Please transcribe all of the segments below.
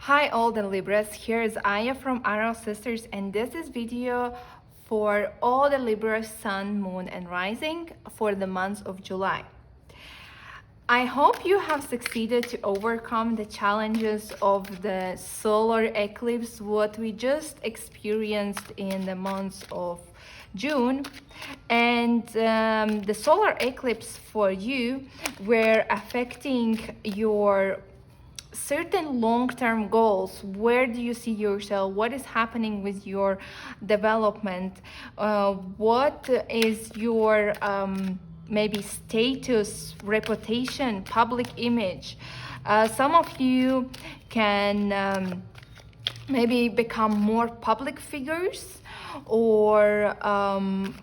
Hi all the Libras, here is Aya from Arrow Sisters, and this is video for all the Libra Sun, Moon and Rising for the month of July. I hope you have succeeded to overcome the challenges of the solar eclipse, what we just experienced in the month of June. And the solar eclipse for you were affecting your certain long-term goals. Where do you see yourself? What is happening with your development? What is your maybe status, reputation, public image? Some of you can maybe become more public figures, or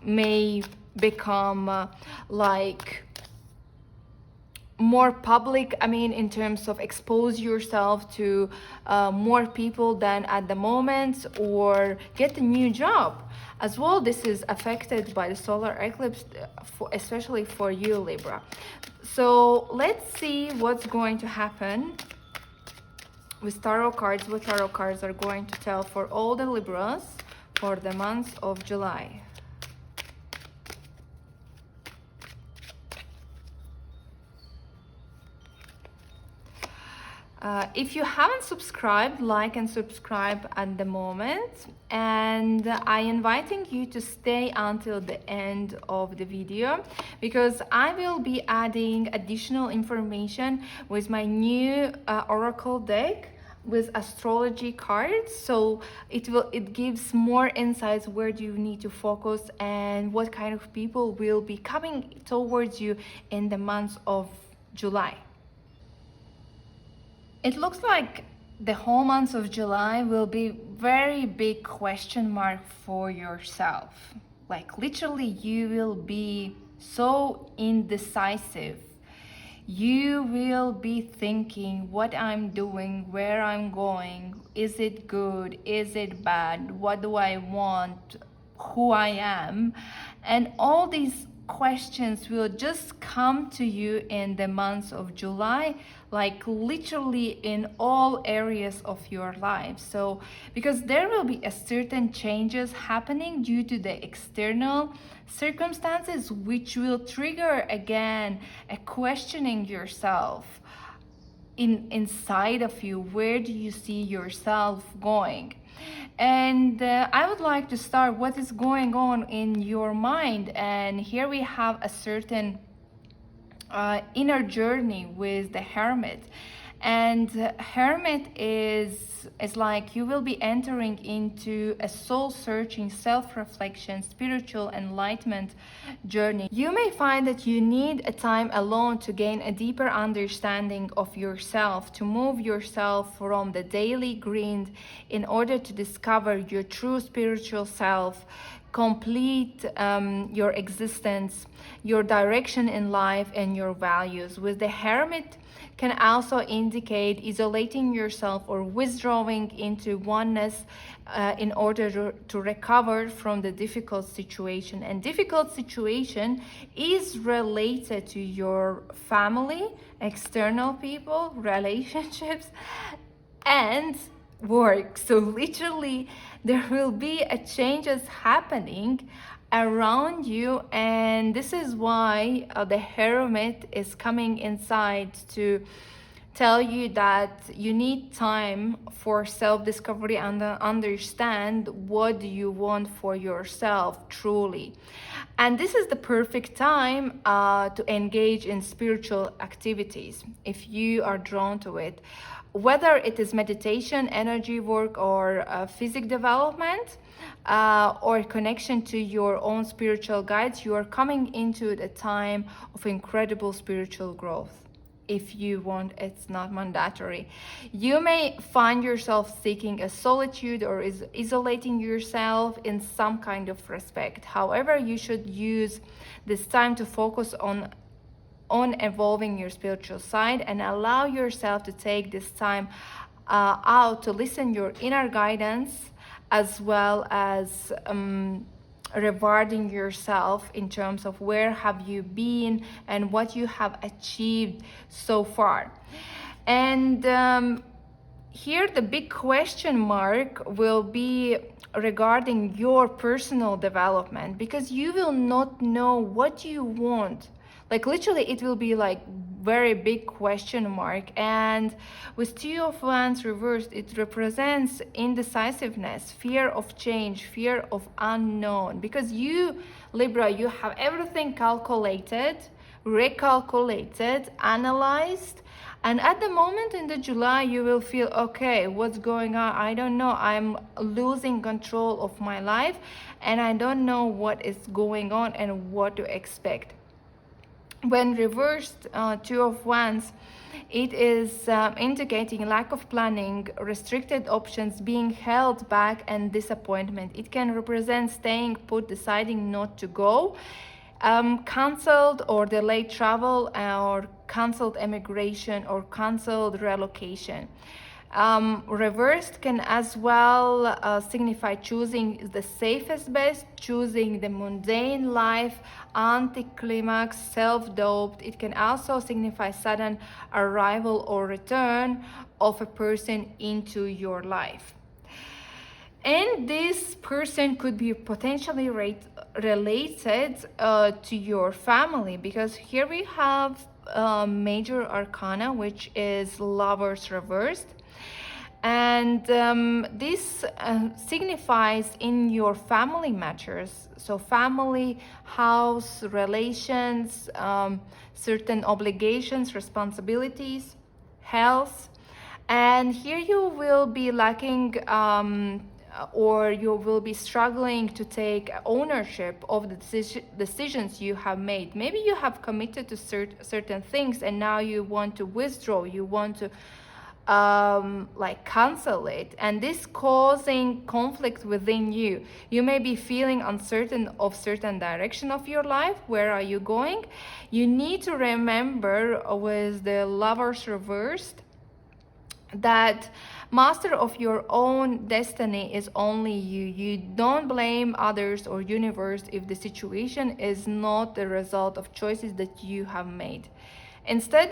may become like more public, in terms of expose yourself to more people than at the moment, or get a new job as well. This is affected by the solar eclipse, especially for you, Libra. So let's see what's going to happen with tarot cards, what tarot cards are going to tell for all the Libras for the month of July. If you haven't subscribed, like and subscribe at the moment, and I'm inviting you to stay until the end of the video, because I will be adding additional information with my new oracle deck with astrology cards. So it gives more insights, where do you need to focus and what kind of people will be coming towards you in the month of July. It looks like the whole month of July will be very big question mark for yourself. Like literally you will be so indecisive. You will be thinking what I'm doing, where I'm going, is it good, is it bad, what do I want, who I am, and all these questions will just come to you in the month of July, like literally in all areas of your life. So because there will be a certain changes happening due to the external circumstances, which will trigger again a questioning yourself inside of you. Where do you see yourself going? And I would like to start what is going on in your mind. And here we have a certain inner journey with the Hermit. And Hermit is like you will be entering into a soul-searching, self-reflection, spiritual enlightenment journey. You may find that you need a time alone to gain a deeper understanding of yourself, to move yourself from the daily grind in order to discover your true spiritual self, complete your existence, your direction in life, and your values. With the Hermit can also indicate isolating yourself or withdrawing into oneness in order to recover from the difficult situation. And difficult situation is related to your family, external people, relationships, and work. So literally there will be a changes happening around you, and this is why the Hermit is coming inside to tell you that you need time for self-discovery and understand what do you want for yourself truly. And this is the perfect time to engage in spiritual activities if you are drawn to it, whether it is meditation, energy work, or physical development, or connection to your own spiritual guides. You are coming into the time of incredible spiritual growth. If you want, it's not mandatory. You may find yourself seeking a solitude or is isolating yourself in some kind of respect. However, you should use this time to focus on evolving your spiritual side, and allow yourself to take this time out to listen your inner guidance, as well as rewarding yourself in terms of where have you been and what you have achieved so far. And here the big question mark will be regarding your personal development, because you will not know what you want. Like literally it will be like very big question mark. And with Two of Wands reversed, it represents indecisiveness, fear of change, fear of unknown, because you, Libra, you have everything calculated, recalculated, analyzed, and at the moment in the July you will feel, okay, what's going on? I don't know, I'm losing control of my life and I don't know what is going on and what to expect. When reversed, Two of Wands, it is indicating lack of planning, restricted options, being held back, and disappointment. It can represent staying put, deciding not to go, cancelled or delayed travel, or cancelled immigration, or cancelled relocation. Reversed can as well signify choosing the safest best, choosing the mundane life, anticlimax, self-doubt. It can also signify sudden arrival or return of a person into your life. And this person could be potentially related to your family, because here we have major arcana, which is Lovers reversed. And this signifies in your family matters, so family, house, relations, certain obligations, responsibilities, health. And here you will be lacking or you will be struggling to take ownership of the decisions you have made. Maybe you have committed to certain things and now you want to withdraw, you want to like cancel it, and this causing conflict within you. You may be feeling uncertain of certain direction of your life. Where are you going? You need to remember with the Lovers reversed that master of your own destiny is only you. You don't blame others or universe if the situation is not the result of choices that you have made. Instead,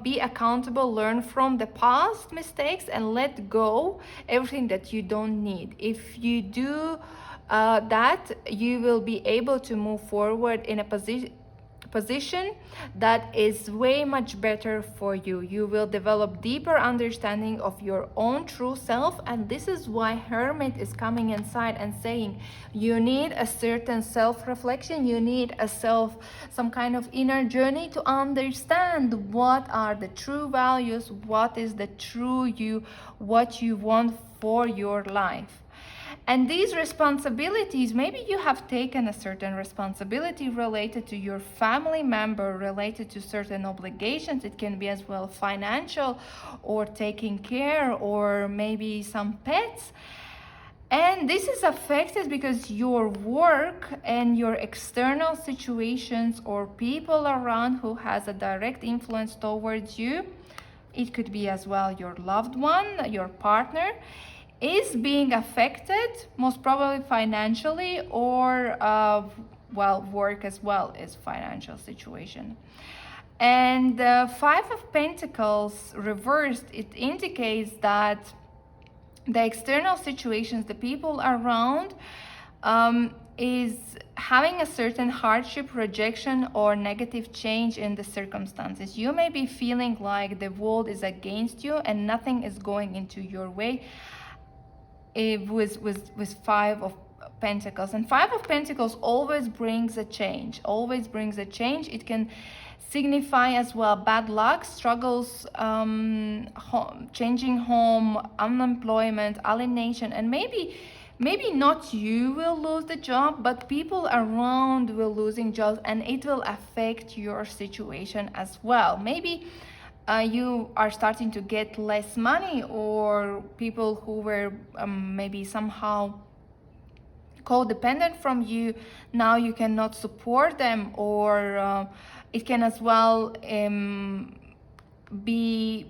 be accountable, learn from the past mistakes, and let go everything that you don't need. If you do that, you will be able to move forward in a position that is way much better for you. You will develop deeper understanding of your own true self, and this is why Hermit is coming inside and saying you need a certain self-reflection, you need some kind of inner journey to understand what are the true values, what is the true you, what you want for your life. And these responsibilities, maybe you have taken a certain responsibility related to your family member, related to certain obligations. It can be as well financial or taking care, or maybe some pets. And this is affected because your work and your external situations or people around who has a direct influence towards you, it could be as well your loved one, your partner, is being affected, most probably financially, or work as well is financial situation. And Five of Pentacles reversed, it indicates that the external situations, the people around, is having a certain hardship, rejection, or negative change in the circumstances. You may be feeling like the world is against you and nothing is going into your way. With Five of Pentacles, and Five of Pentacles always brings a change, It can signify as well bad luck, struggles, changing home, unemployment, alienation, and maybe not you will lose the job, but people around will losing jobs, and it will affect your situation as well. Maybe you are starting to get less money, or people who were maybe somehow codependent from you, now you cannot support them, or it can as well be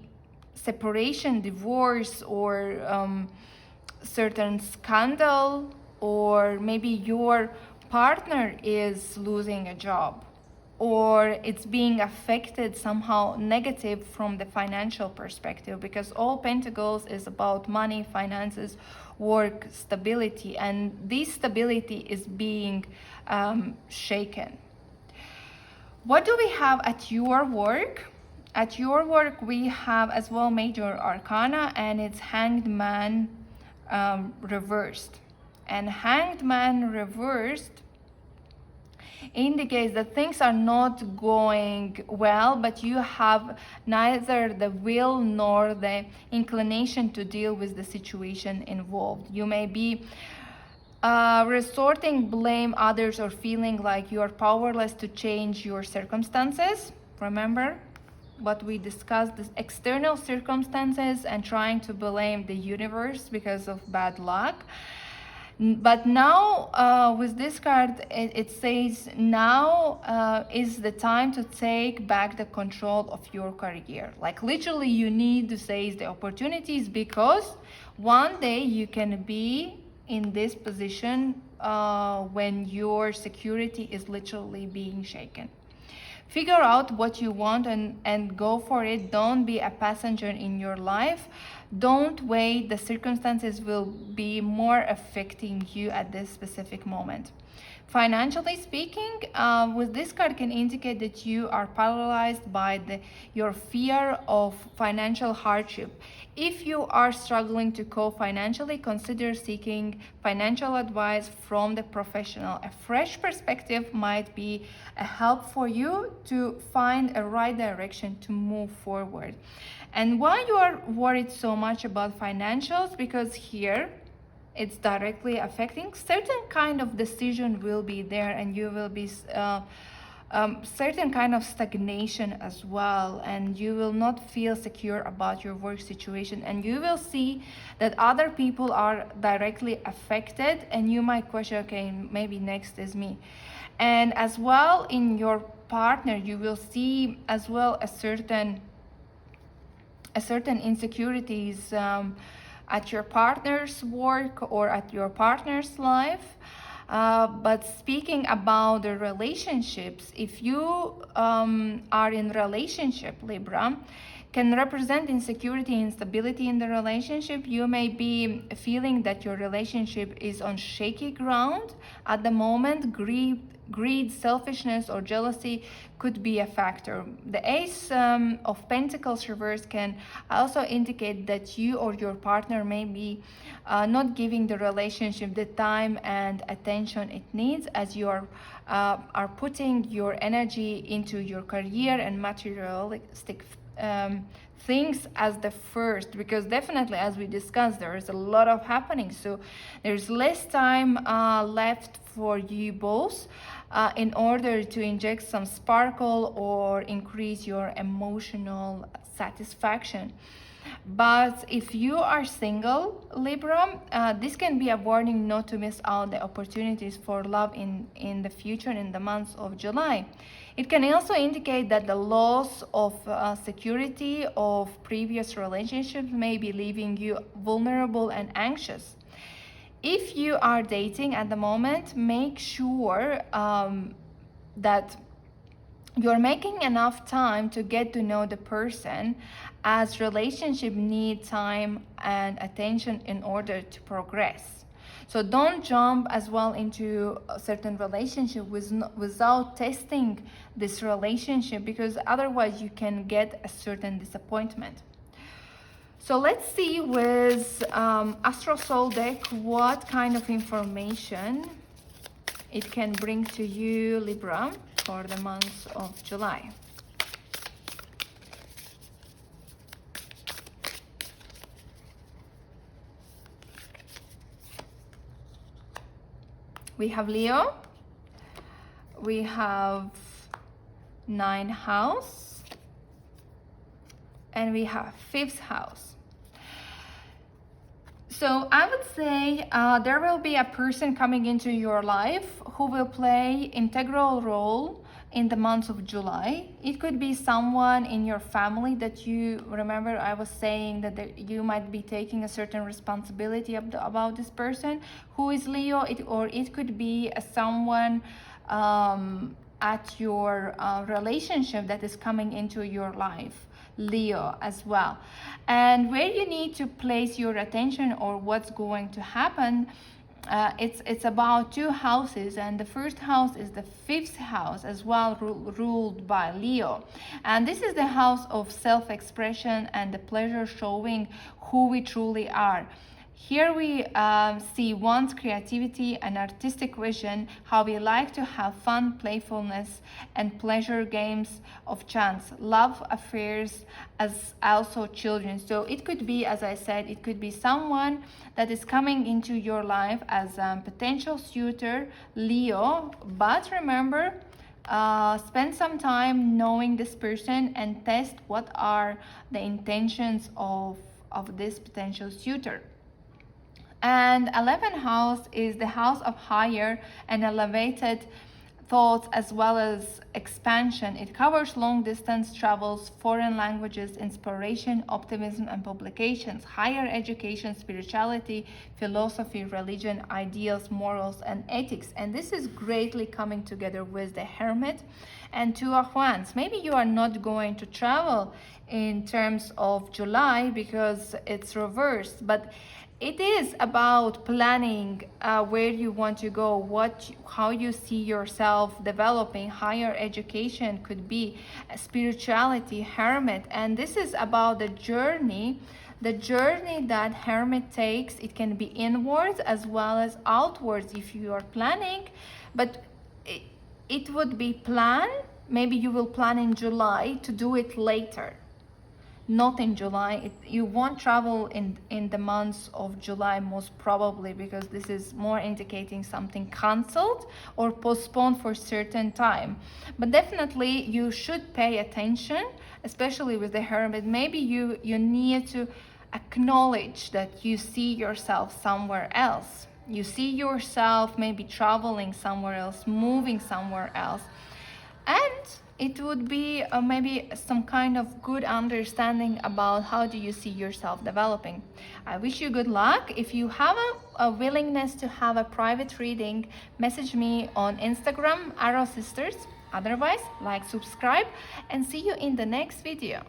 separation, divorce, or certain scandal, or maybe your partner is losing a job, or it's being affected somehow negative from the financial perspective, because all Pentacles is about money, finances, work, stability, and this stability is being shaken. What do we have at your work? At your work, we have as well Major Arcana, and it's Hanged Man reversed. And Hanged Man reversed indicates that things are not going well, but you have neither the will nor the inclination to deal with the situation involved. You may be resorting blame others or feeling like you are powerless to change your circumstances. Remember what we discussed, the external circumstances, and trying to blame the universe because of bad luck. But now with this card, it says now is the time to take back the control of your career. Like literally you need to seize the opportunities, because one day you can be in this position when your security is literally being shaken. Figure out what you want and go for it. Don't be a passenger in your life. Don't wait. The circumstances will be more affecting you at this specific moment. Financially speaking, with this card can indicate that you are paralyzed by your fear of financial hardship. If you are struggling to cope financially, consider seeking financial advice from the professional. A fresh perspective might be a help for you to find a right direction to move forward. And why you are worried so much about financials? Because here it's directly affecting certain kind of decision will be there, and you will be certain kind of stagnation as well, and you will not feel secure about your work situation, and you will see that other people are directly affected, and you might question, okay, maybe next is me. And as well in your partner, you will see as well a certain insecurities at your partner's work or at your partner's life. But speaking about the relationships, if you are in relationship, Libra, can represent insecurity and instability in the relationship. You may be feeling that your relationship is on shaky ground at the moment. Greed, selfishness, or jealousy could be a factor. The Ace of Pentacles reverse can also indicate that you or your partner may be not giving the relationship the time and attention it needs, as you are putting your energy into your career and materialistic things as the first, because definitely, as we discussed, there is a lot of happening, so there's less time left for you both in order to inject some sparkle or increase your emotional satisfaction. But if you are single, Libra, this can be a warning not to miss out the opportunities for love in the future, in the months of July. It can also indicate that the loss of security of previous relationships may be leaving you vulnerable and anxious. If you are dating at the moment, make sure that you're making enough time to get to know the person, as relationship need time and attention in order to progress. So don't jump as well into a certain relationship without testing this relationship, because otherwise you can get a certain disappointment. So let's see with Astro Soul deck what kind of information it can bring to you, Libra, for the month of July. We have Leo, we have 9th house, and we have 5th house. So I would say there will be a person coming into your life who will play integral role in the month of July. It could be someone in your family that you remember. I was saying that you might be taking a certain responsibility about this person who is Leo, or it could be someone at your relationship that is coming into your life, Leo, as well. And where you need to place your attention or what's going to happen, it's about two houses, and the first house is the fifth house as well, ruled by Leo, and this is the house of self-expression and the pleasure showing who we truly are. Here we see one's creativity and artistic vision, how we like to have fun, playfulness, and pleasure games of chance, love affairs, as also children. So it could be, as I said, it could be someone that is coming into your life as a potential suitor, Leo. But remember, spend some time knowing this person and test what are the intentions of this potential suitor. And 11th house is the house of higher and elevated thoughts as well as expansion. It covers long distance travels, foreign languages, inspiration, optimism, and publications, higher education, spirituality, philosophy, religion, ideals, morals, and ethics. And this is greatly coming together with the Hermit and Two of Wands. Maybe you are not going to travel in terms of July because it's reversed, but it is about planning where you want to go, how you see yourself developing. Higher education could be spirituality, Hermit, and this is about the journey that Hermit takes. It can be inwards as well as outwards if you are planning, but it would be planned. Maybe you will plan in July to do it later, not in July. You won't travel in the months of July most probably, because this is more indicating something cancelled or postponed for certain time. But definitely you should pay attention, especially with the Hermit. Maybe you need to acknowledge that you see yourself somewhere else. You see yourself maybe traveling somewhere else, moving somewhere else, and it would be maybe some kind of good understanding about how do you see yourself developing. I wish you good luck. If you have a willingness to have a private reading, message me on Instagram, Arrow Sisters. Otherwise, like, subscribe, and see you in the next video.